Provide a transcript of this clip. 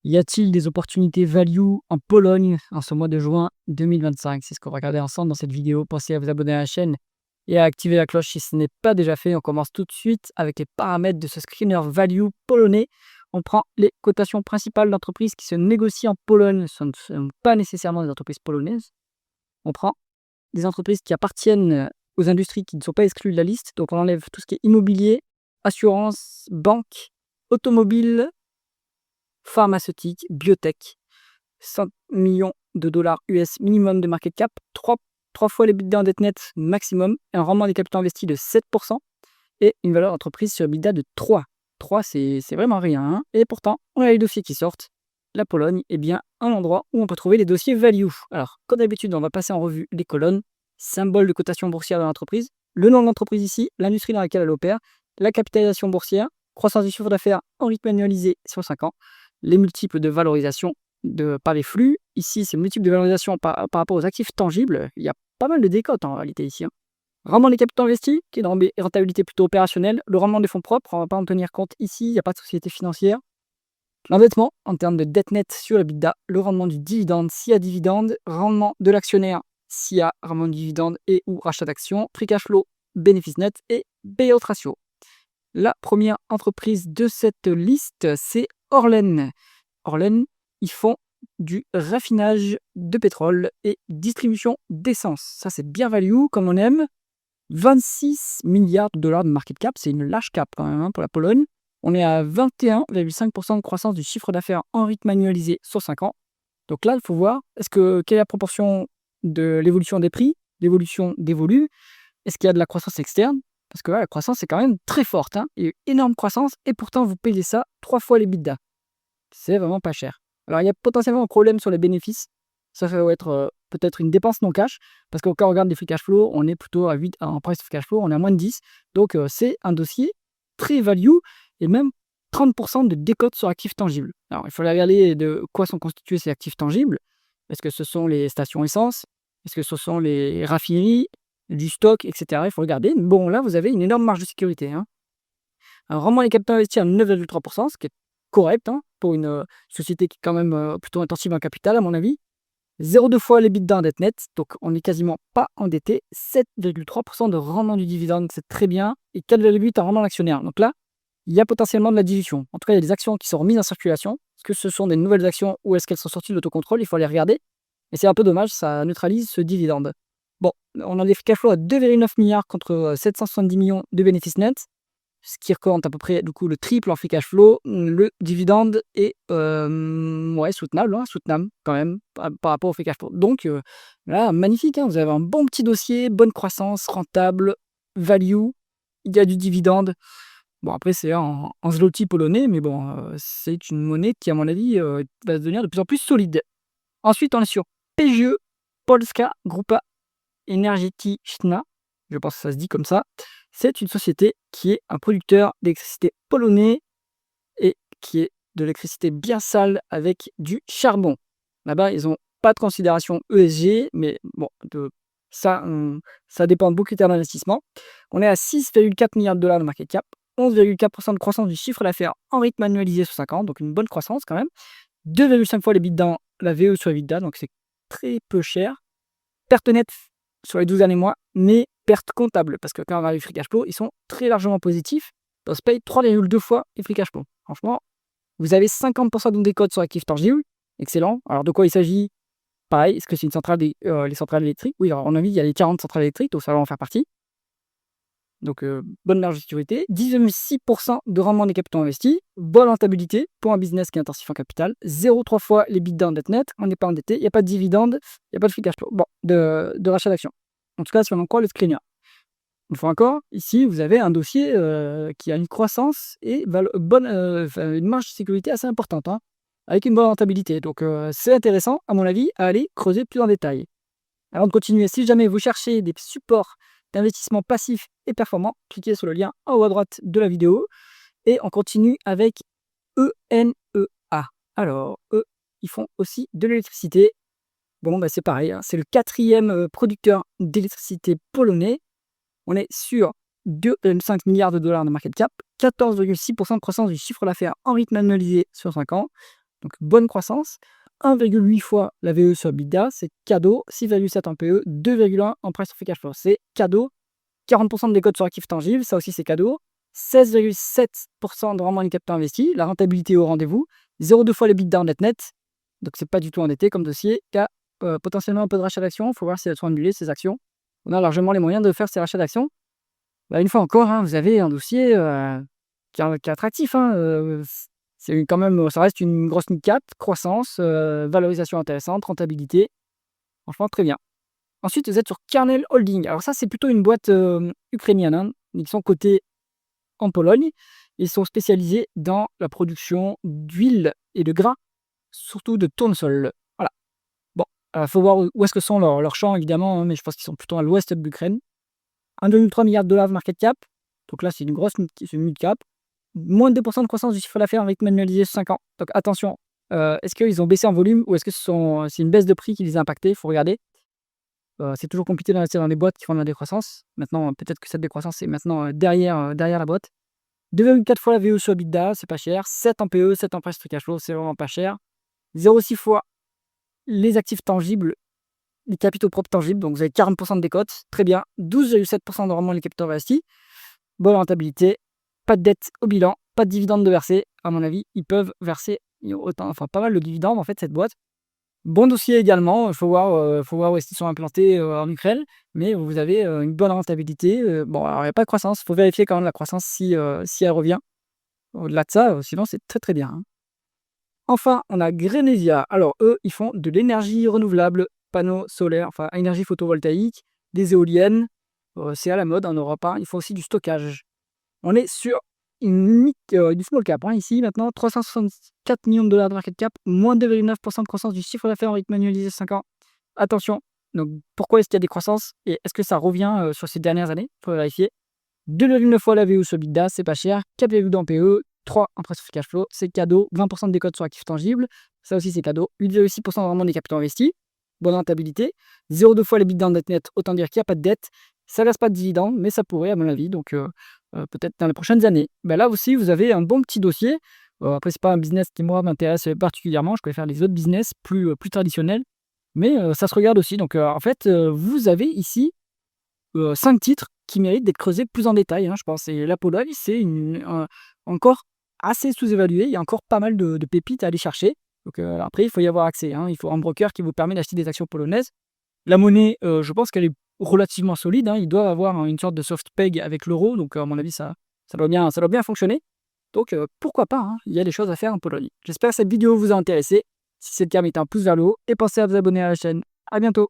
Y a-t-il des opportunités value en Pologne en ce mois de juin 2025? C'est ce qu'on va regarder ensemble dans cette vidéo. Pensez à vous abonner à la chaîne et à activer la cloche si ce n'est pas déjà fait. On commence tout de suite avec les paramètres de ce screener value polonais. On prend les cotations principales d'entreprises qui se négocient en Pologne. Ce ne sont pas nécessairement des entreprises polonaises. On prend des entreprises qui appartiennent aux industries qui ne sont pas exclues de la liste. Donc on enlève tout ce qui est immobilier, assurance, banque, automobile, pharmaceutique, biotech, 100 millions de dollars US minimum de market cap, 3 fois l'EBITDA en dette nette maximum, un rendement des capitaux investis de 7% et une valeur d'entreprise sur EBITDA de 3. 3, c'est vraiment rien. Hein. Et pourtant, on a les dossiers qui sortent. La Pologne est bien un endroit où on peut trouver les dossiers value. Alors, comme d'habitude, on va passer en revue les colonnes, symbole de cotation boursière de l'entreprise, le nom de l'entreprise ici, l'industrie dans laquelle elle opère, la capitalisation boursière, croissance du chiffre d'affaires en rythme annualisé sur 5 ans, les multiples de valorisation par les flux. Ici, c'est multiples de valorisation par rapport aux actifs tangibles. Il y a pas mal de décotes en réalité ici. Hein. Rendement des capitaux investis, qui est une rentabilité plutôt opérationnelle. Le rendement des fonds propres, on ne va pas en tenir compte ici, il n'y a pas de société financière. L'endettement, en termes de dette nette sur l'EBITDA, le rendement du dividende s'il y a dividende, rendement de l'actionnaire s'il y a rendement du dividende et ou rachat d'actions, free cash flow, bénéfice net et payout ratio. La première entreprise de cette liste, c'est Orlen. Orlen, ils font du raffinage de pétrole et distribution d'essence. Ça, c'est bien value, comme on aime. 26 milliards de dollars de market cap, c'est une large cap quand même hein, pour la Pologne. On est à 21,5% de croissance du chiffre d'affaires en rythme annualisé sur 5 ans. Donc là, il faut voir, quelle est la proportion de l'évolution des prix, l'évolution des volumes. Est-ce qu'il y a de la croissance externe? Parce que là, la croissance est quand même très forte. Hein. Il y a eu énorme croissance et pourtant, vous payez ça 3 fois les l'EBITDA. C'est vraiment pas cher. Alors, il y a potentiellement un problème sur les bénéfices. Ça va être peut-être une dépense non cash. Parce que quand on regarde les free cash flow, on est plutôt à 8, en price free cash flow, on est à moins de 10. Donc, c'est un dossier très value et même 30% de décote sur actifs tangibles. Alors, il faut regarder de quoi sont constitués ces actifs tangibles. Est-ce que ce sont les stations essence? Est-ce que ce sont les raffineries, du stock, etc. Il faut regarder. Bon, là, vous avez une énorme marge de sécurité. Hein. Alors, rendement des capitaux investis à 9,3%, ce qui est correct hein, pour une société qui est quand même plutôt intensive en capital, à mon avis. 0,2 fois l'EBITDA en dette nette, donc on n'est quasiment pas endetté. 7,3% de rendement du dividende, c'est très bien. Et 4,8% en rendement d'actionnaire. Donc là, il y a potentiellement de la dilution. En tout cas, il y a des actions qui sont remises en circulation. Est-ce que ce sont des nouvelles actions ou est-ce qu'elles sont sorties de l'autocontrôle? Il faut les regarder. Et c'est un peu dommage, ça neutralise ce dividende. Bon, on a des free cash flow à 2,9 milliards contre 770 millions de bénéfices nets, ce qui représente à peu près du coup le triple en free cash flow. Le dividende est soutenable, hein, soutenable quand même par rapport au free cash flow. Donc là, magnifique, hein, vous avez un bon petit dossier, bonne croissance, rentable, value, il y a du dividende. Bon, après, c'est en zloty polonais, mais bon, c'est une monnaie qui, à mon avis, va devenir de plus en plus solide. Ensuite, on est sur PGE, Polska Grupa Energetyczna, je pense que ça se dit comme ça. C'est une société qui est un producteur d'électricité polonais et qui est de l'électricité bien sale avec du charbon. Là-bas, ils n'ont pas de considération ESG, mais bon, ça dépend de beaucoup de critères d'investissement. On est à 6,4 milliards de dollars de market cap, 11,4% de croissance du chiffre d'affaires en rythme annualisé sur 5 ans, donc une bonne croissance quand même. 2,5 fois les l'EBITDA, la VE sur EBITDA, donc c'est très peu cher. Perte nette sur les 12 derniers mois, mais perte comptable, parce que quand on a les free cash flow, ils sont très largement positifs. On se paye 3,2 fois les free cash flow. Franchement, vous avez 50% de décote sur actifs tangibles. Excellent. Alors, de quoi il s'agit? Pareil, est-ce que c'est une centrale les centrales électriques? Oui, alors, on a vu, il y a les 40 centrales électriques, donc ça va en faire partie. Donc, bonne marge de sécurité. 10,6% de rendement des capitaux investis. Bonne rentabilité pour un business qui est intensif en capital. 0,3 fois les l'EBITDA en dette nette. On n'est pas endetté. Il n'y a pas de dividende. Il n'y a pas de free cash flow. Bon, de rachat d'actions. En tout cas, si on en croit le screener. Une fois encore, ici, vous avez un dossier qui a une croissance et une marge de sécurité assez importante, hein, avec une bonne rentabilité. Donc, c'est intéressant, à mon avis, à aller creuser plus en détail. Avant de continuer, si jamais vous cherchez des supports d'investissement passif et performant, cliquez sur le lien en haut à droite de la vidéo. Et on continue avec ENEA. Alors, eux, ils font aussi de l'électricité. Bon, bah, c'est pareil, hein, c'est le 4e producteur d'électricité polonais. On est sur 2,5 milliards de dollars de market cap, 14,6% de croissance du chiffre d'affaires en rythme annualisé sur 5 ans. donc bonne croissance. 1,8 fois la VE sur EBITDA, c'est cadeau. 6,7 en PE, 2,1 en price to free cash flow, c'est cadeau. 40% de décote sur actifs tangibles, ça aussi c'est cadeau. 16,7% de rendement du capital investi, la rentabilité au rendez-vous. 0,2 fois l'EBITDA en net, donc c'est pas du tout endetté comme dossier. Il y a potentiellement un peu de rachat d'actions, il faut voir si elles sont annulées, ces actions. On a largement les moyens de faire ces rachats d'actions. Une fois encore, vous avez un dossier qui est attractif. C'est quand même, ça reste une grosse mid-cap, croissance, valorisation intéressante, rentabilité. Franchement, très bien. Ensuite, vous êtes sur Kernel Holding. Alors ça, c'est plutôt une boîte ukrainienne. Ils sont cotés en Pologne. Ils sont spécialisés dans la production d'huile et de gras, surtout de tournesol. Voilà. Bon, il faut voir où est-ce que sont leurs champs, évidemment, mais je pense qu'ils sont plutôt à l'ouest de l'Ukraine. 1,3 milliard de dollars de market cap. Donc là, c'est une grosse mid-cap. Moins de 2% de croissance du chiffre d'affaires avec manualisé sur 5 ans. Donc attention, est-ce qu'ils ont baissé en volume ou est-ce que c'est une baisse de prix qui les a impactés? Il faut regarder. C'est toujours compliqué d'investir dans des boîtes qui font de la décroissance. Maintenant, peut-être que cette décroissance est maintenant derrière la boîte. 2,4 fois la VE sur EBITDA, c'est pas cher. 7 en PE, 7 en price to cash flow, c'est vraiment pas cher. 0,6 fois les actifs tangibles, les capitaux propres tangibles, donc vous avez 40% de décote, très bien. 12,7% de rendement les capitaux investis. Bonne rentabilité, pas de dette au bilan, pas de dividendes de verser. À mon avis, ils peuvent verser pas mal de dividendes en fait, cette boîte. Bon dossier également, il faut voir où est-ce qu'ils sont implantés en Ukraine, mais vous avez une bonne rentabilité. Bon, alors il n'y a pas de croissance, il faut vérifier quand même la croissance si elle revient. Au-delà de ça, sinon c'est très très bien. Enfin, on a Grenesia. Alors eux, ils font de l'énergie renouvelable, panneaux solaires, enfin énergie photovoltaïque, des éoliennes. C'est à la mode en Europe. Ils font aussi du stockage. On est sur une small cap ici maintenant, 364 millions de dollars de market cap, moins 2,9% de croissance du chiffre d'affaires en rythme annualisé 5 ans. Attention, donc pourquoi est-ce qu'il y a des croissances et est-ce que ça revient sur ces dernières années? Il faut vérifier. 2,9 fois la VE sur EBITDA, c'est pas cher. 4,2 en PE, 3 en price to free cash flow, c'est cadeau. 20% de décote sur actifs tangibles, ça aussi c'est cadeau. 8,6% de rendement des capitaux investis, bonne rentabilité. 0,2 fois l'EBITDA en net, autant dire qu'il n'y a pas de dette. Ça ne verse pas de dividendes, mais ça pourrait à mon avis, donc peut-être dans les prochaines années. Là aussi, vous avez un bon petit dossier. Après, c'est pas un business qui moi m'intéresse particulièrement. Je préfère les autres business plus traditionnels, mais ça se regarde aussi. Donc en fait, vous avez ici 5 titres qui méritent d'être creusés plus en détail, je pense. Et la Pologne, c'est encore assez sous-évalué. Il y a encore pas mal de pépites à aller chercher. Donc après, il faut y avoir accès. Il faut un broker qui vous permet d'acheter des actions polonaises. La monnaie, je pense qu'elle est relativement solide. Ils doivent avoir une sorte de soft peg avec l'euro. Donc à mon avis, ça doit bien fonctionner. Donc pourquoi pas, il y a des choses à faire en Pologne. J'espère que cette vidéo vous a intéressé. Si c'est le cas, mettez un pouce vers le haut et pensez à vous abonner à la chaîne. À bientôt.